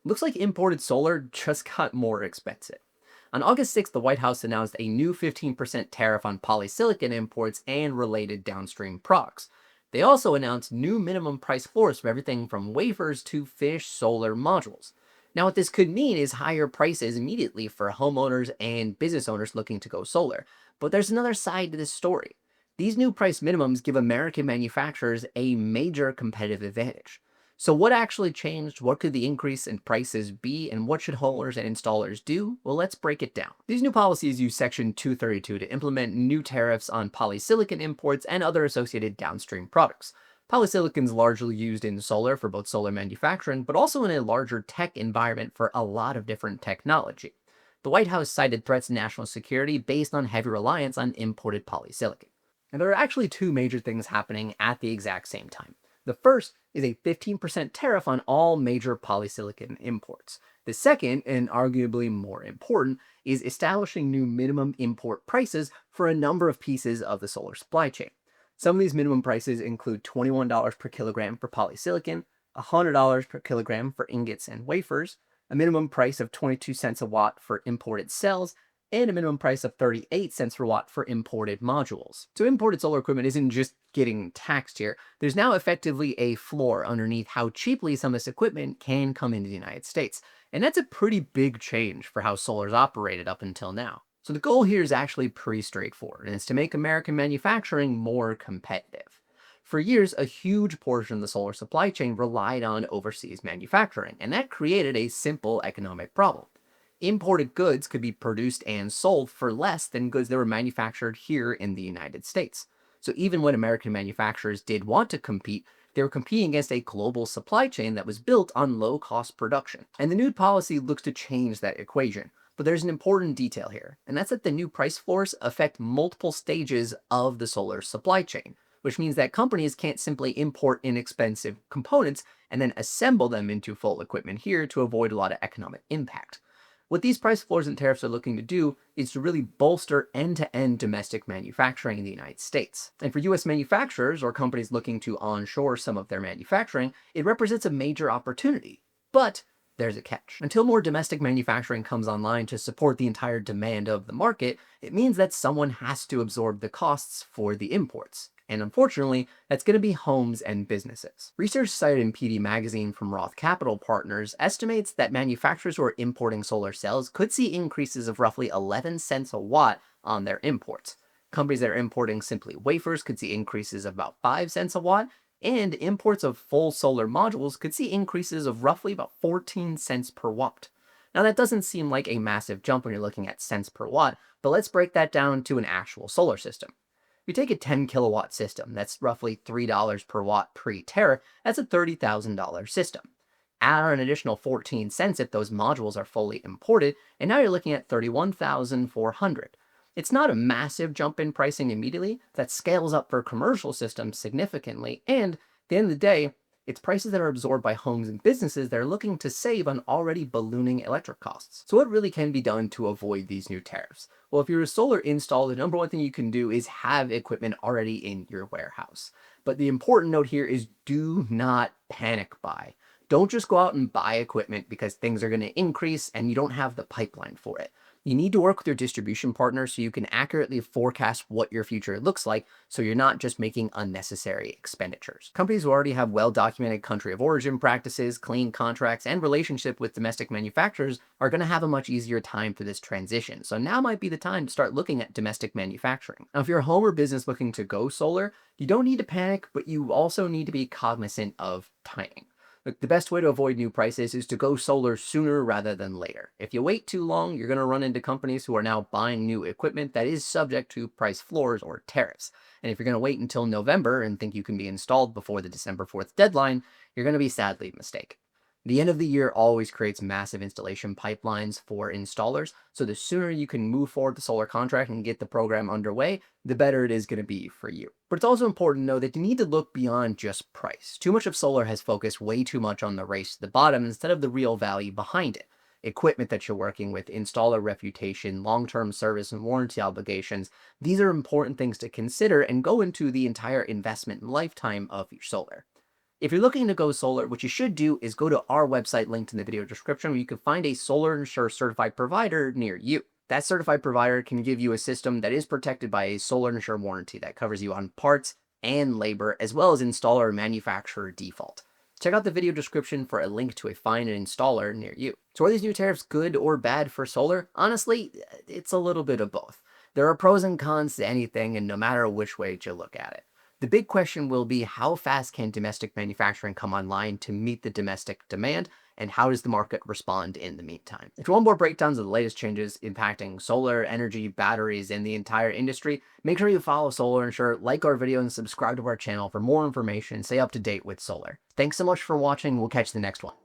Looks like imported solar just got more expensive. On August 6th, the White House announced a new 15% tariff on polysilicon imports and related downstream products. They also announced new minimum price floors for everything from wafers to finished solar modules. Now, what this could mean is higher prices immediately for homeowners and business owners looking to go solar. But there's another side to this story. These new price minimums give American manufacturers a major competitive advantage. So what actually changed? What could the increase in prices be? And what should homeowners and installers do? Well, let's break it down. These new policies use Section 232 to implement new tariffs on polysilicon imports and other associated downstream products. Polysilicon is largely used in solar for both solar manufacturing, but also in a larger tech environment for a lot of different technology. The White House cited threats to national security based on heavy reliance on imported polysilicon. And there are actually two major things happening at the exact same time. The first is a 15% tariff on all major polysilicon imports. The second, and arguably more important, is establishing new minimum import prices for a number of pieces of the solar supply chain. Some of these minimum prices include $21 per kilogram for polysilicon, $100 per kilogram for ingots and wafers, a minimum price of 22 cents a watt for imported cells, and a minimum price of 38 cents per watt for imported modules. So imported solar equipment isn't just getting taxed here. There's now effectively a floor underneath how cheaply some of this equipment can come into the United States. And that's a pretty big change for how solar's operated up until now. So the goal here is actually pretty straightforward, and it's to make American manufacturing more competitive. For years, a huge portion of the solar supply chain relied on overseas manufacturing, and that created a simple economic problem. Imported goods could be produced and sold for less than goods that were manufactured here in the United States. So even when American manufacturers did want to compete, they were competing against a global supply chain that was built on low-cost production. And the new policy looks to change that equation. But there's an important detail here, and that's that the new price floors affect multiple stages of the solar supply chain, which means that companies can't simply import inexpensive components and then assemble them into full equipment here to avoid a lot of economic impact. What these price floors and tariffs are looking to do is to really bolster end-to-end domestic manufacturing in the United States. And for US manufacturers or companies looking to onshore some of their manufacturing, it represents a major opportunity. But there's a catch. Until more domestic manufacturing comes online to support the entire demand of the market, it means that someone has to absorb the costs for the imports. And unfortunately, that's going to be homes and businesses. Research cited in PD Magazine from Roth Capital Partners estimates that manufacturers who are importing solar cells could see increases of roughly 11 cents a watt on their imports. Companies that are importing simply wafers could see increases of about 5 cents a watt, and imports of full solar modules could see increases of roughly about 14 cents per watt. Now that doesn't seem like a massive jump when you're looking at cents per watt, but let's break that down to an actual solar system. If you take a 10 kilowatt system, that's roughly $3 per watt pre-tariff, that's a $30,000 system. Add on an additional 14 cents if those modules are fully imported, and now you're looking at $31,400. It's not a massive jump in pricing immediately, that scales up for commercial systems significantly, and at the end of the day, it's prices that are absorbed by homes and businesses that are looking to save on already ballooning electric costs. So what really can be done to avoid these new tariffs? Well, if you're a solar installer, the number one thing you can do is have equipment already in your warehouse. But the important note here is do not panic buy. Don't just go out and buy equipment because things are going to increase and you don't have the pipeline for it. You need to work with your distribution partner so you can accurately forecast what your future looks like so you're not just making unnecessary expenditures. Companies who already have well-documented country of origin practices, clean contracts, and relationship with domestic manufacturers are going to have a much easier time for this transition. So now might be the time to start looking at domestic manufacturing. Now, if you're a home or business looking to go solar, you don't need to panic, but you also need to be cognizant of timing. Look, the best way to avoid new prices is to go solar sooner rather than later. If you wait too long, you're going to run into companies who are now buying new equipment that is subject to price floors or tariffs. And if you're going to wait until November and think you can be installed before the December 4th deadline, you're going to be sadly mistaken. The end of the year always creates massive installation pipelines for installers, so the sooner you can move forward the solar contract and get the program underway, the better it is going to be for you. But it's also important to know that you need to look beyond just price. Too much of solar has focused way too much on the race to the bottom instead of the real value behind it. Equipment that you're working with, installer reputation, long-term service and warranty obligations, these are important things to consider and go into the entire investment and lifetime of your solar. If you're looking to go solar, what you should do is go to our website linked in the video description where you can find a Solar Insure certified provider near you. That certified provider can give you a system that is protected by a Solar Insure warranty that covers you on parts and labor, as well as installer and manufacturer default. Check out the video description for a link to find an installer near you. So are these new tariffs good or bad for solar? Honestly, it's a little bit of both. There are pros and cons to anything, and no matter which way you look at it. The big question will be, how fast can domestic manufacturing come online to meet the domestic demand, and how does the market respond in the meantime? If you want more breakdowns of the latest changes impacting solar, energy, batteries, and the entire industry, make sure you follow Solar Insure, like our video, and subscribe to our channel for more information and stay up to date with solar. Thanks so much for watching. We'll catch you in the next one.